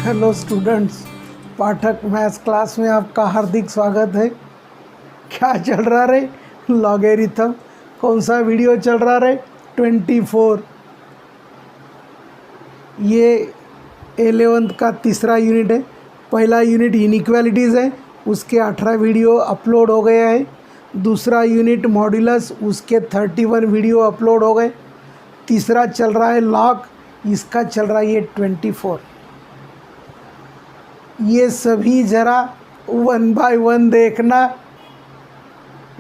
Hello students, पाठक maths class में आपका हार्दिक स्वागत है। क्या चल रहा रे? लॉगरिथम। कौन सा वीडियो चल रहा रे? 24। ये 11th का तीसरा यूनिट है। पहला यूनिट इनइक्वालिटीज़ है, उसके 18 वीडियो अपलोड हो गया है। दूसरा यूनिट मॉड्यूलस, उसके 31 वीडियो अपलोड हो गए। तीसरा चल रहा है लॉग, इसका चल रहा है ये 24। ये सभी ज़रा 1 बाय 1 देखना,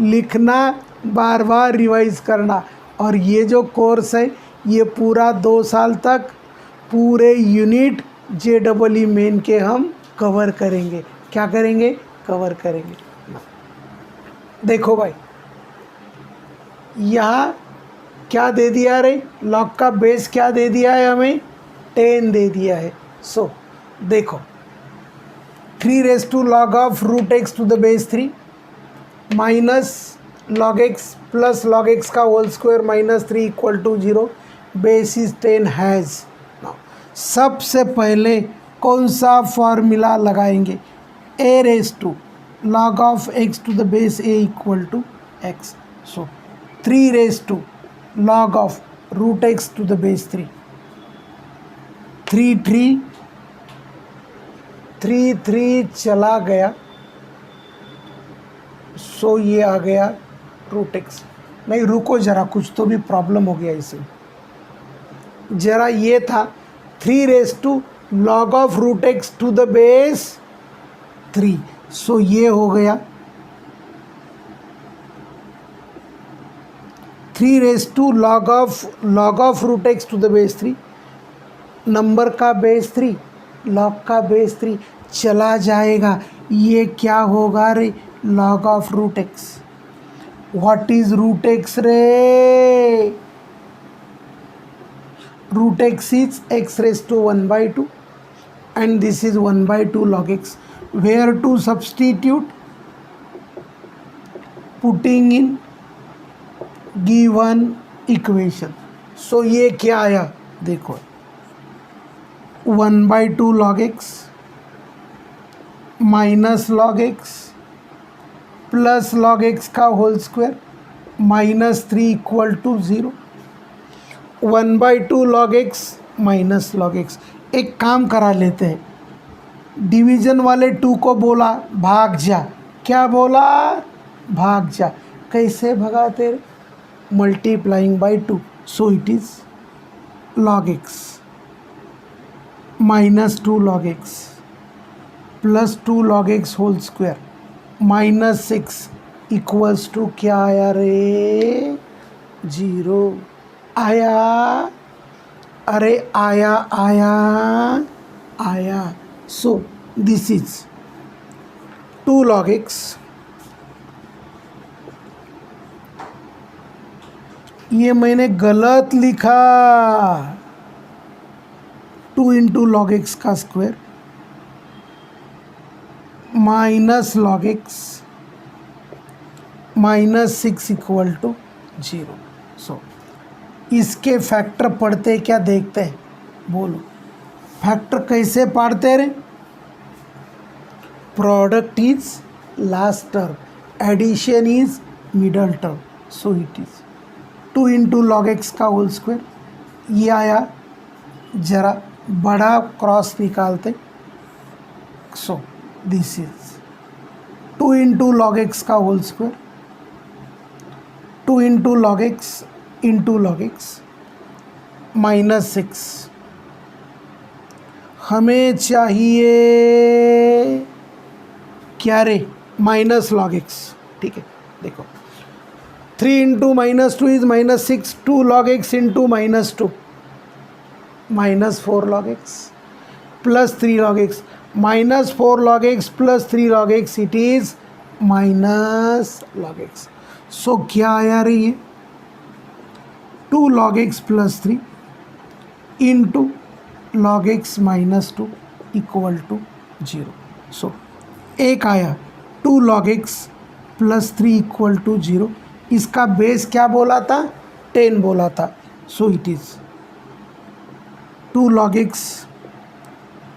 लिखना, बार बार रिवाइज करना। और ये जो कोर्स है ये पूरा 2 साल तक पूरे यूनिट JEE मेन के हम कवर करेंगे। क्या करेंगे? कवर करेंगे। देखो भाई, यहाँ क्या दे दिया रे? लॉग का बेस क्या दे दिया है हमें? 10 दे दिया है। सो देखो, 3 raised to log of root x to the base 3 minus log x plus log x का whole square minus 3 equal to 0। Base is 10 हैज़। सबसे पहले कौन सा फॉर्मूला लगाएंगे? a raised to log of x to the base a equal to x। So 3 raised to log of root x to the base 3, 3 चला गया। सो ये आ गया रूट एक्स। नहीं रुको ज़रा, कुछ तो भी प्रॉब्लम हो गया इसे। ज़रा ये था 3 raised to log of root x to the base 3। सो ये हो गया 3 raised to log of root x to the base 3। Number का बेस 3, लॉग का बेस 3 चला जाएगा। ये क्या होगा रे? Log of root x. What is root x रे? Root x is x raised to 1 by 2 and this is 1 by 2 log x. Where to substitute? Putting in given equation. So ये क्या आया? देखो, 1 by 2 log x minus log x plus log x का whole square minus 3 equal to 0। 1 by 2 log x minus log x। एक काम करा लेते हैं, डिवीज़न वाले 2 को बोला भाग जा। क्या बोला? भाग जा। कैसे भगाते? Multiplying by 2। So it is log x minus 2 log x plus 2 log x whole square minus 6 equals to क्या आया रे? 0 आया। अरे आया आया आया। So this is 2 log x। ये मैंने गलत लिखा, 2 इंटू log x का square minus log x minus 6 equal to 0। So इसके फैक्टर पढ़ते क्या देखते हैं? बोलो, फैक्टर कैसे पढ़ते रे? Product is last term, addition is middle term. So it is 2 into log x का होल स्क्वायर। ये आया, जरा बड़ा क्रॉस निकालते। So this is 2 into log x का whole square, 2 into log x into log x minus 6। हमें चाहिए क्या रे? Minus log x। ठीक है, देखो 3 into minus 2 is minus 6, 2 log x into minus 2 minus 4 log x plus 3 log x minus 4 log x plus 3 log x, it is minus log x। So क्या आया रही है? 2 log x plus 3 into log x minus 2 equal to 0। So एक आया 2 log x plus 3 equal to 0। इसका base क्या बोला था? 10 बोला था। So it is 2 log x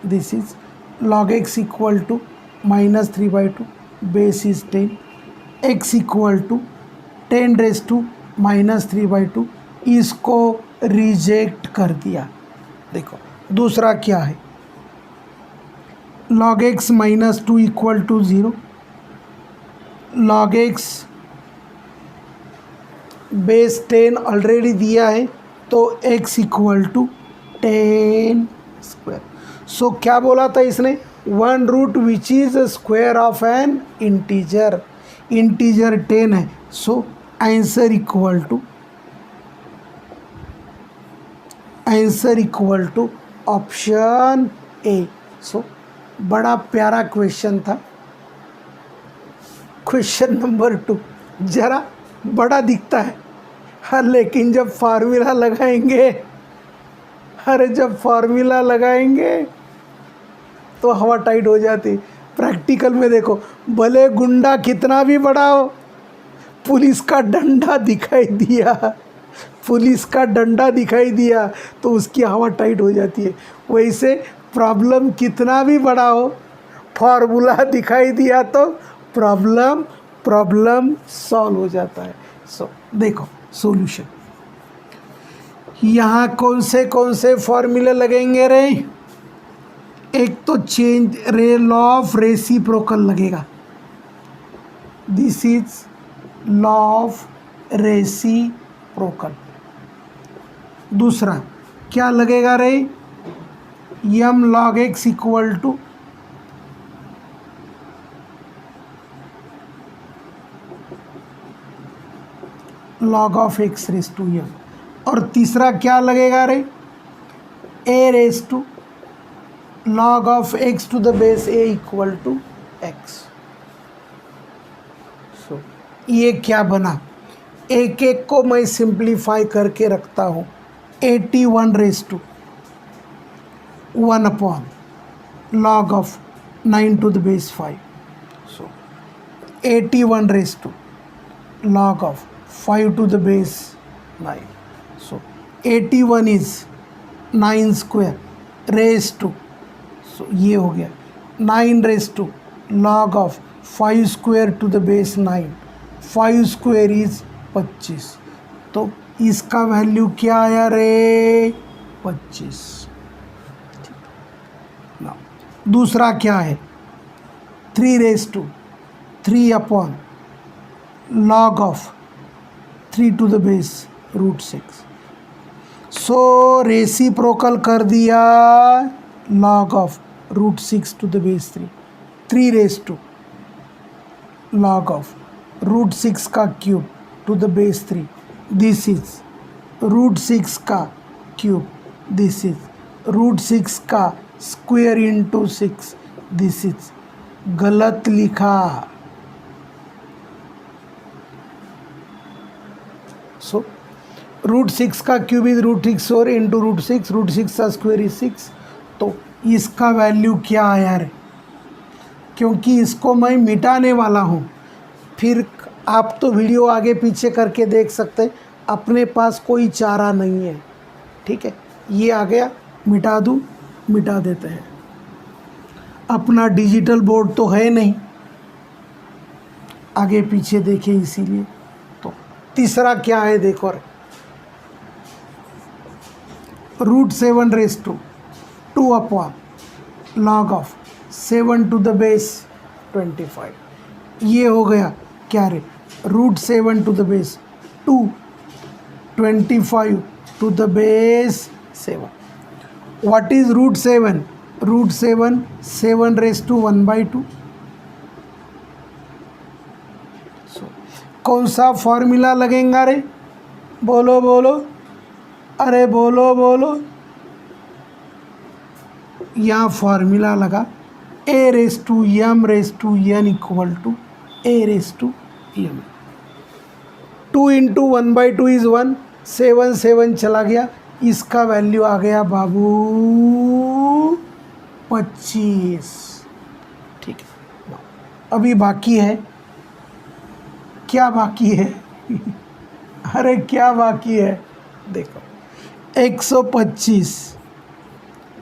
this is log x equal to -3/2, base is 10, x equal to 10 raised to -3/2, इसको reject कर दिया। देखो दूसरा क्या है, log x -2 equal to 0, log x base 10 already दिया है तो x equal to 10 square. So क्या बोला था इसने, 1 root which is square of an integer, integer 10 है। So answer equal to option A. So बड़ा प्यारा क्वेश्चन था। क्वेश्चन नंबर 2 ज़रा बड़ा दिखता है, हाँ, लेकिन जब फार्मूला लगाएंगे, अरे जब फार्मूला लगाएंगे तो हवा टाइट हो जाती। प्रैक्टिकल में देखो, भले गुंडा कितना भी बड़ा हो, पुलिस का डंडा दिखाई दिया, पुलिस का डंडा दिखाई दिया तो उसकी हवा टाइट हो जाती है। वैसे प्रॉब्लम कितना भी बड़ा हो, फार्मूला दिखाई दिया तो प्रॉब्लम सॉल्व हो जाता है। सो देखो सॉल्यूशन, यहाँ कौन से फार्मूले लगेंगे रे, एक तो चेंज रे लॉ ऑफ रेसिप्रोकल लगेगा, this is law of reciprocal. दूसरा क्या लगेगा रे, m log x equal to log of x raise to m। और तीसरा क्या लगेगा रे, a raise to log of x to the बेस a equal to x। So ये क्या बना, एक एक को मैं सिंप्लीफाई करके रखता हूँ। 81 raise to 1 upon log of 9 to the base 5। So 81 raise to log of 5 to the base 9। So 81 is 9 square raise to, so ये हो गया 9 raise to log of 5 square to the base 9, 5 square is 25। तो इसका value क्या आया रे, 25। दूसरा क्या है, 3 raise to 3 upon log of 3 to the base √6। So reciprocal कर दिया log of √6 to the base 3, 3 raise to log of √6 का cube to the base 3, this is √6 का क्यूब, दिस इज √6 का स्क्वायर इंटू 6, दिस इज गलत लिखा। सो √6 का cube is √6 और into √6 का स्क्वायर इज 6। तो इसका वैल्यू क्या आया रे, क्योंकि इसको मैं मिटाने वाला हूँ, फिर आप तो वीडियो आगे पीछे करके देख सकते, अपने पास कोई चारा नहीं है। ठीक है, ये आ गया, मिटा दूँ, मिटा देते हैं। अपना डिजिटल बोर्ड तो है नहीं, आगे पीछे देखे इसीलिए। तो तीसरा क्या है देखो, √7 raise to 2 upon log of 7 to the base 25। ये हो गया क्या रे, √7 to the base 2, 25 to the base 7। What is √7, √7 7 raise to 1/2। कौन सा फॉर्मूला लगेगा रे, बोलो बोलो, अरे बोलो बोलो। यहाँ फॉर्मूला लगा a raise to m raise to n equal to a raise to m। 2 into 1/2 is 1, 7 7 चला गया, इसका वैल्यू आ गया बाबू 25। ठीक है, अभी बाकी है, क्या बाकी है अरे क्या बाकी है, देखो 125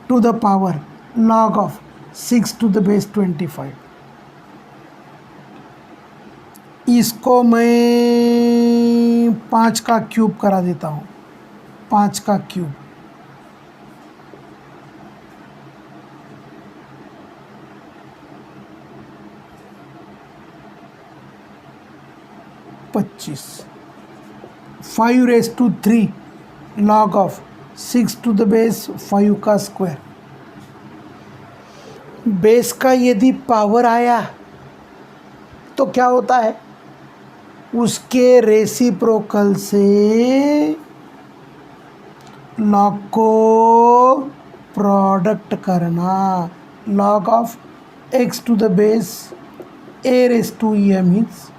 to the power log of 6 to the base 25। इसको मैं 5 का क्यूब करा देता हूँ, 5 का क्यूब, पच्चीस। 5⁻³ log of 6 to the base 5 का स्क्वायर। बेस का यदि पावर आया तो क्या होता है, उसके रेसिप्रोकल से लॉग को प्रोडक्ट करना। log of x to the base a⁻m is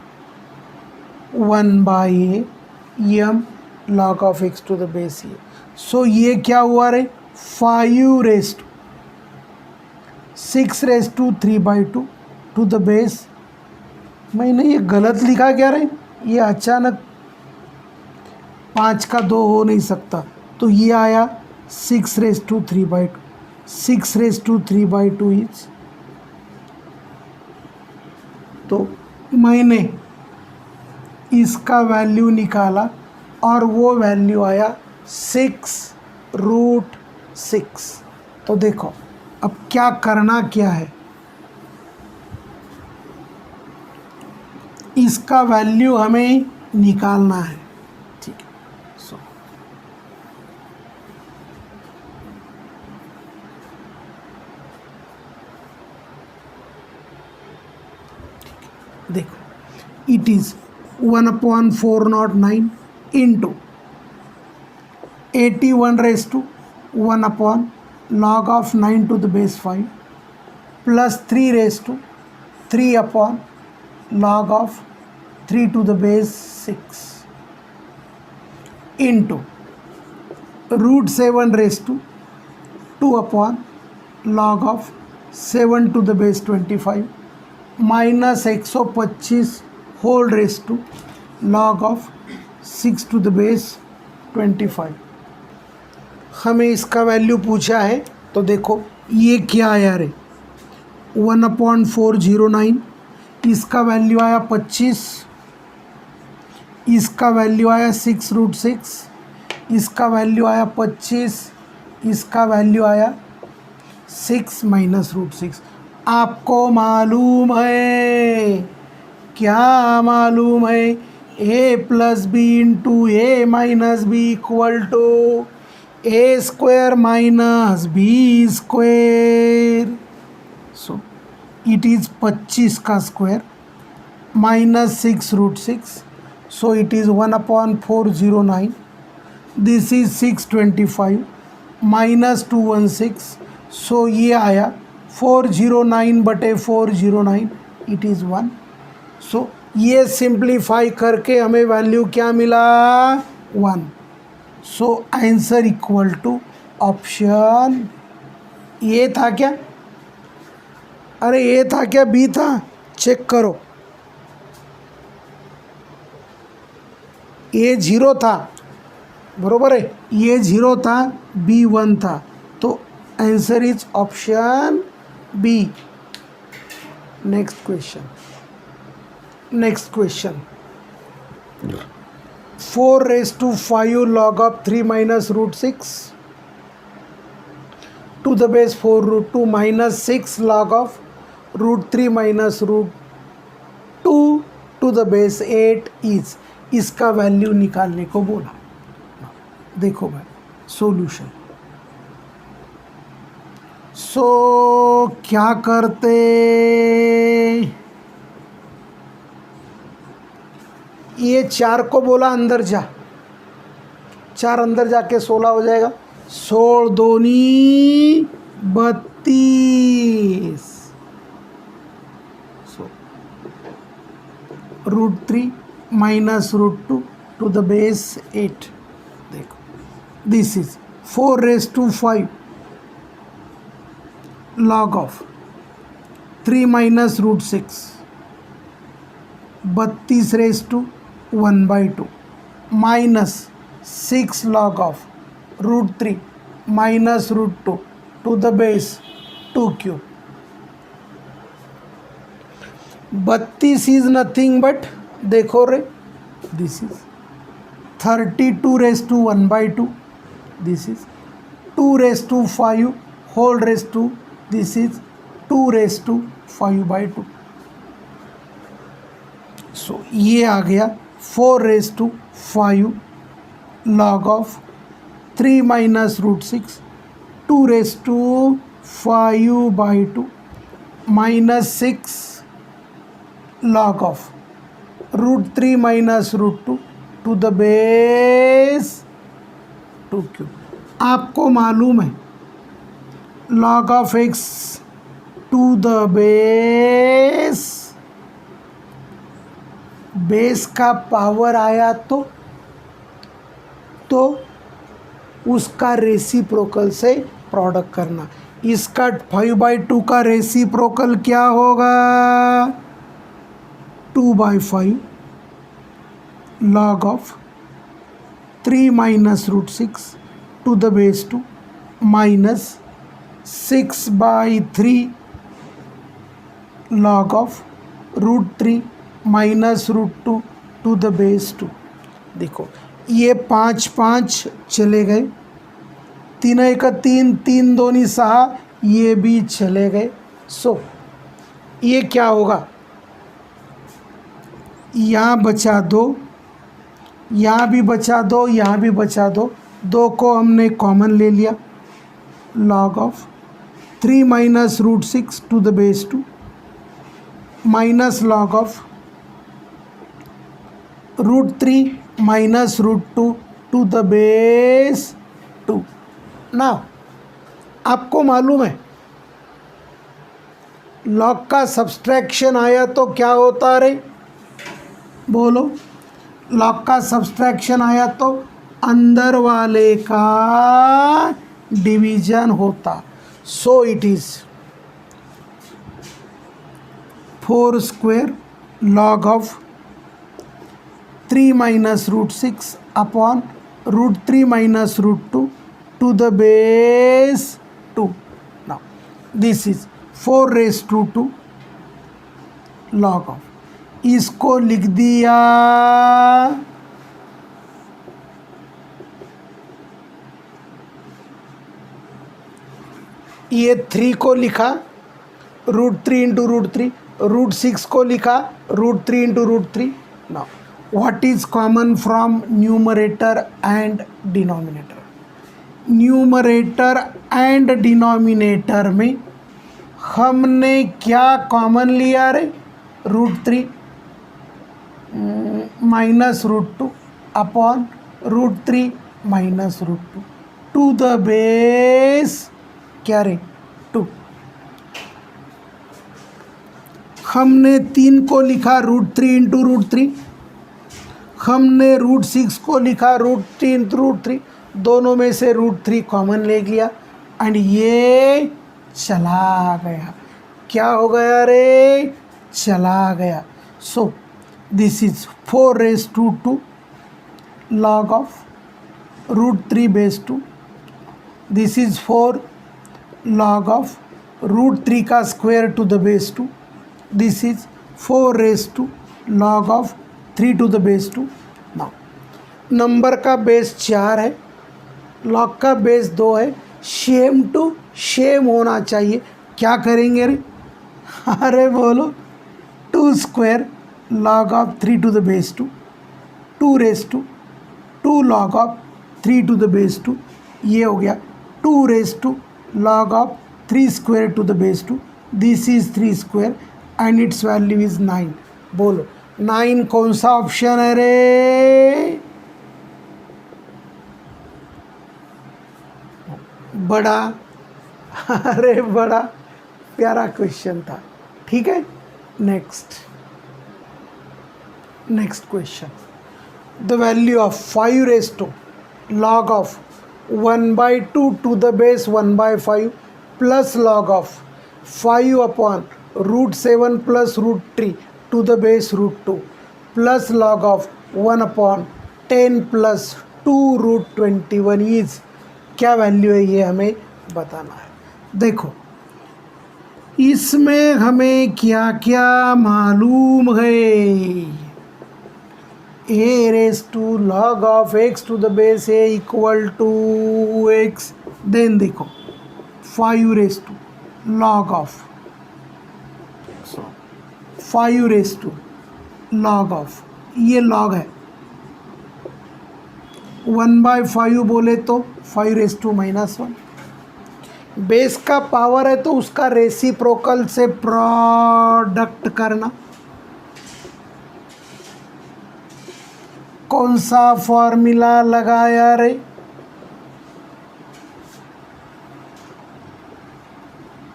1/a m log of x to the base a। सो ये क्या हुआ रे, 5⁻6⁻³ टू द बेस। मैंने ये गलत लिखा क्या रे, ये अचानक 5 का 2 हो नहीं सकता, तो ये आया 6⁻³/2। 6⁻³ इज, तो मैंने इसका वैल्यू निकाला और वो वैल्यू आया 6√6। तो देखो अब क्या करना क्या है, इसका वैल्यू हमें निकालना है, ठीक है। सो देखो, it is 1/409 into 81⁻1 log of 9 to the base 5 plus 3⁻3 log of 3 to the base 6 into √7⁻2 log of 7 to the base 25 minus 125 whole raise to log of 6 to the base 25। हमें इसका value पूछा है, तो देखो ये क्या आया रे, 1/409, इसका वैल्यू आया 25, इसका वैल्यू आया 6√6, इसका वैल्यू आया 25, इसका वैल्यू आया 6 माइनस √6। आपको मालूम है, क्या मालूम है, a+b into a minus b equal to a² minus b square. So it is 25 का square minus 6√6, so it is 1/409। This is 625 minus 216, so ये आया 409/409, इट इज़ 1। सो ये सिंप्लीफाई करके हमें वैल्यू क्या मिला, 1। So answer equal to option a था क्या, अरे ए था क्या बी था, चेक करो, ए 0 था, बरोबर है, ये 0 था, बी 1 था, तो answer is option b. Next question 4⁵ log of 3 minus √6 to the base 4√2 minus 6 log of √3 minus √2 to the base 8 is, इसका वैल्यू निकालने को बोला। देखो भाई सॉल्यूशन, सो क्या करते, ये 4 को बोला अंदर जा, 4 अंदर जाके 16 हो जाएगा, 16 दूनी 32, so √3 minus √2 to the base 8। देखो this is 4⁵ log of 3 minus √6 32⁻1/2 minus 6 log of √3 minus √2 to the base 2 cube. 32 is nothing but, देखो रे, this is 32 raise to 1/2, this is 2 raise to 5 whole raise to, this is 2 raise to 5/2। So ये आ गया 4 raise to 5 log of 3 minus root 6, 2 raised to 5/2 minus 6 log of root 3 minus root 2 to the base 2 cube। आपको मालूम है log of x to the base, base का power आया तो उसका रेसिप्रोकल से प्रोडक्ट करना। इसका 5/2 का रेसिप्रोकल क्या होगा? 2/5 log of 3 minus root 6 to the base 2 minus 6/3 log of root 3 minus root 2 to the base 2। देखो ये 5 5 चले गए, 3 1 3, 3 2 6, ये भी चले गए। सो ये क्या होगा? यहाँ बचा 2, यहाँ भी बचा 2, यहाँ भी बचा 2, 2 को हमने कॉमन ले लिया। log of 3 minus root 6 to the base 2 minus log of root 3 minus root 2 to the base 2। Now आपको मालूम है log का सब्सट्रैक्शन आया तो क्या होता रे? बोलो। log का सब्सट्रैक्शन आया तो अंदर वाले का डिवीजन होता। सो it is 4 square log of 3 minus root 6 upon root 3 minus root 2 to the base 2। Now this is 4 raised to 2 log of, इसको लिख दिया ये 3 को लिखा रूट 3 इंटू रूट 3, रूट 6 को लिखा root 3 into root 3। Now what is common from numerator and denominator? Numerator and denominator में हमने क्या कॉमन लिया रे? Root 3 minus root 2 upon root 3 minus root 2 to the base क्या रे? 2। हमने 3 को लिखा रूट 3 इंटू रूट 3, हमने रूट 6 को लिखा रूट 3 इंटू रूट 3, दोनों में से रूट 3 कॉमन ले लिया एंड ये चला गया। क्या हो गया रे? चला गया। So this is 4 raise to 2 log of root 3 base 2, this is 4 log of root 3 का square to the base 2, this is 4 raise to log of 3 to the base 2। Now number का बेस 4 है, log का base 2 है, Shem to Shem होना चाहिए। क्या करेंगे रे? अरे बोलो 2 square log of 3 to the base 2, 2 raise to 2 log of 3 to the base 2, ये हो गया 2 raise to log of 3 square to the base 2, this is 3 square and its value is 9। बोलो 9 कौन सा ऑप्शन है रे? बड़ा, अरे बड़ा प्यारा क्वेश्चन था। ठीक है, next question. The value of 5 raise to log of 1/2 to the base 1/5 plus log of 5 upon root 7 plus root 3 to the base root 2 plus log of 1 upon 10 plus 2 root 21 is क्या value है ये हमें बताना है। देखो इसमें हमें क्या क्या मालूम है? a raised to log of x to the base a equal to x, then देखो 5 raised to log of 5 raised to log of, ये log है 1/5 बोले तो 5 raised to -1। बेस का पावर है तो उसका रेसिप्रोकल से प्रोडक्ट करना। कौन सा फॉर्मूला लगाया रे?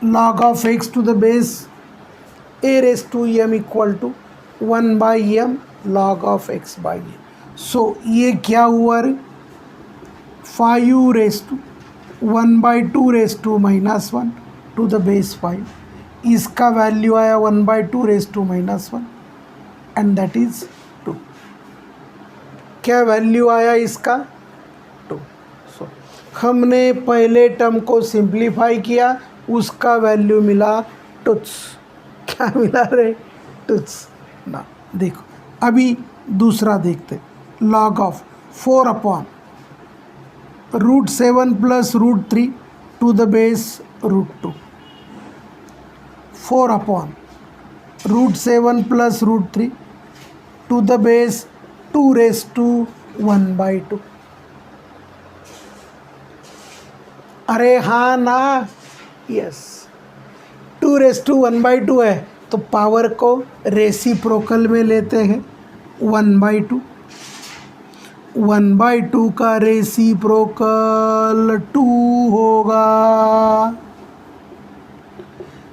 log of x to the base a raised to m equal to 1/m log of x by m। So ये क्या हुआ रे? 5 raised to 1/2 raised to -1 to the base 5, इसका वैल्यू आया 1/2 raised to -1 and that is 2। क्या value आया इसका? 2। सो हमने पहले टर्म को सिंप्लीफाई किया, उसका वैल्यू मिला टुट्स। क्या मिला रे? टुट्स ना। देखो अभी दूसरा देखते, log of 4/√7 + √3 to the base √2। 4/√7 + √3 to the base 2 raised to 1/2। अरे हाँ ना, यस 2 raised to 1/2 है तो पावर को रेसिप्रोकल में लेते हैं 1/2। 1/2 का रेसिप्रोकल 2 होगा।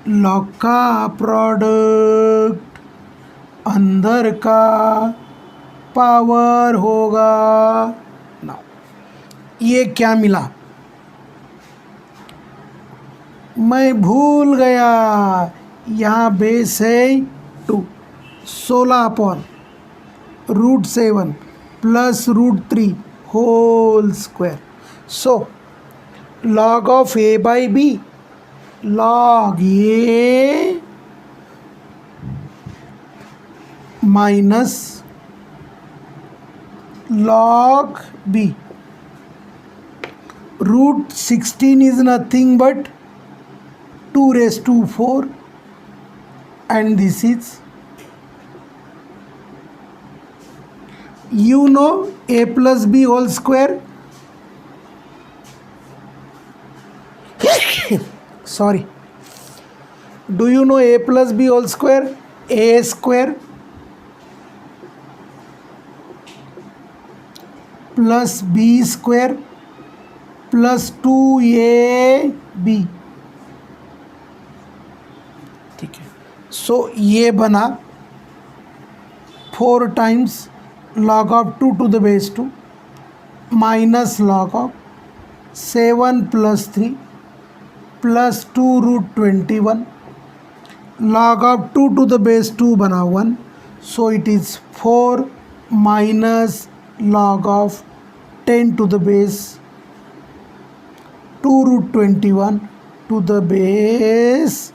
लॉग का प्रोडक्ट अंदर का पावर होगा। नाउ ये क्या मिला? मैं भूल गया, यहाँ बेस है 2। 16/√7 + √3 whole square. So log of a by b, log a minus log b। √16 is nothing but 2 raised to 4 and this is, you know, a plus b whole square। sorry, do you know a plus b whole square? a square plus b square plus 2ab। ठीक है, सो ये बना 4 times log of 2 to the base 2 minus log of 7 + 3 + 2√21। log of 2 to the base 2 बना 1, so it is 4 minus log of 10 to the base 2√21 to the base.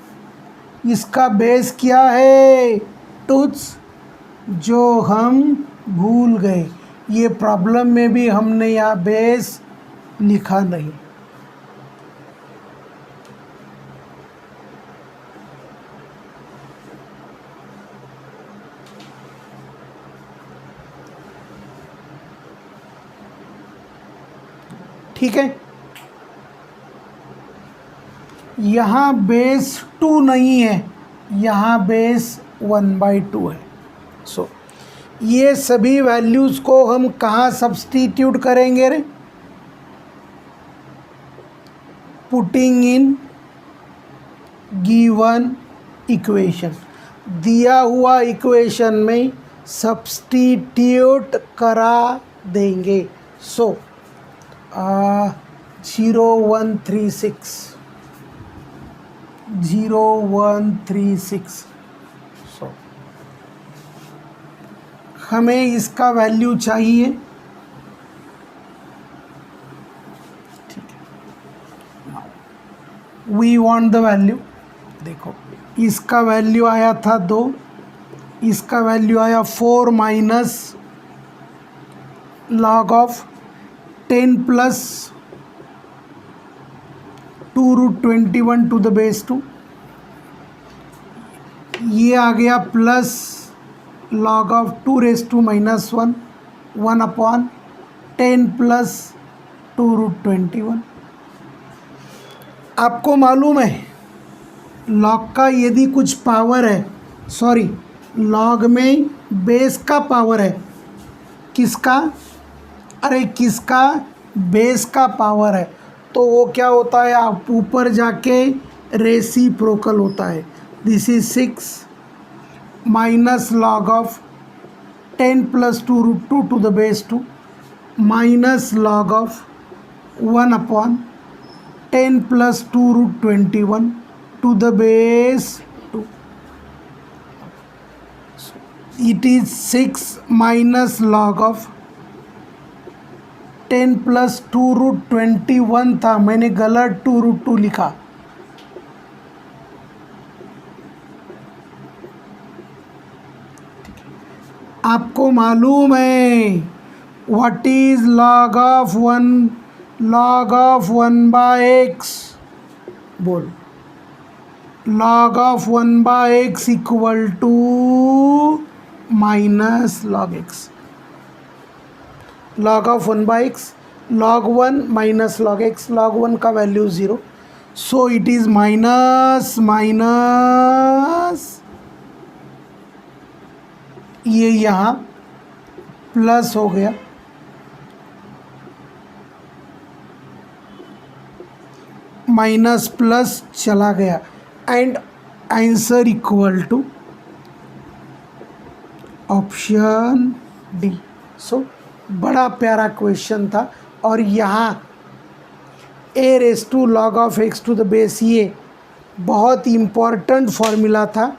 इसका base क्या है? Tut's, जो हम भूल गए। ये प्रॉब्लम में भी हमने यहाँ बेस लिखा नहीं। ठीक है, यहाँ बेस 2 नहीं है, यहाँ बेस 1/2 है। सो ये सभी वैल्यूज़ को हम कहाँ सब्स्टिट्यूट करेंगे रे? पुटिंग इन गिवन इक्वेशन, दिया हुआ इक्वेशन में सब्स्टिट्यूट करा देंगे। सो 0136 सो हमें इसका वैल्यू चाहिए। ठीक है, वी वांट द वैल्यू देखो इसका वैल्यू आया था 2, इसका वैल्यू आया 4 minus log of 10 plus 2√21 to the base 2, ये आ गया plus log of 2⁻⁻1 1 upon 10 plus 2√21। आपको मालूम है लॉग का यदि कुछ पावर है, सॉरी लॉग में बेस का पावर है, किसका, अरे किसका, बेस का पावर है, तो वो क्या होता है, आप ऊपर जाके रेसिप्रोकल होता है। This is 6 minus log of 10 plus 2√2 to the base 2 minus log of 1 upon 10 plus 2√21 to the base 2। It is 6 minus log of 10 plus 2√21 था, मैंने गलत 2√2 लिखा। आपको मालूम है what is log of 1/x, बोल, log of 1/x equal to minus log x, log of 1/x log 1 minus log x, log 1 का value 0, so it is minus ये यहाँ प्लस हो गया, माइनस प्लस चला गया and answer equal to option D. So बड़ा प्यारा question था और यहाँ a⁻ log of x to the base ये बहुत इम्पॉर्टेंट फॉर्मूला था,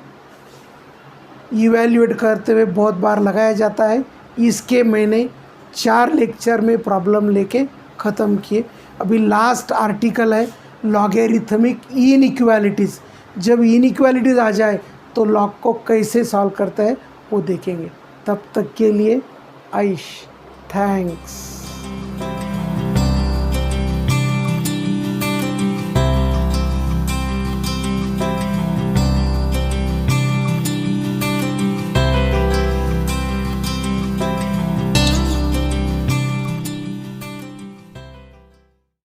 इवेल्यूएट करते हुए बहुत बार लगाया जाता है। इसके मैंने 4 लेक्चर में प्रॉब्लम लेके ख़त्म किए। अभी लास्ट आर्टिकल है लॉगेरिथमिक इनइक्वालिटीज़। जब इनइक्वालिटीज़ आ जाए तो लॉग को कैसे सॉल्व करता है वो देखेंगे। तब तक के लिए आइश, थैंक्स।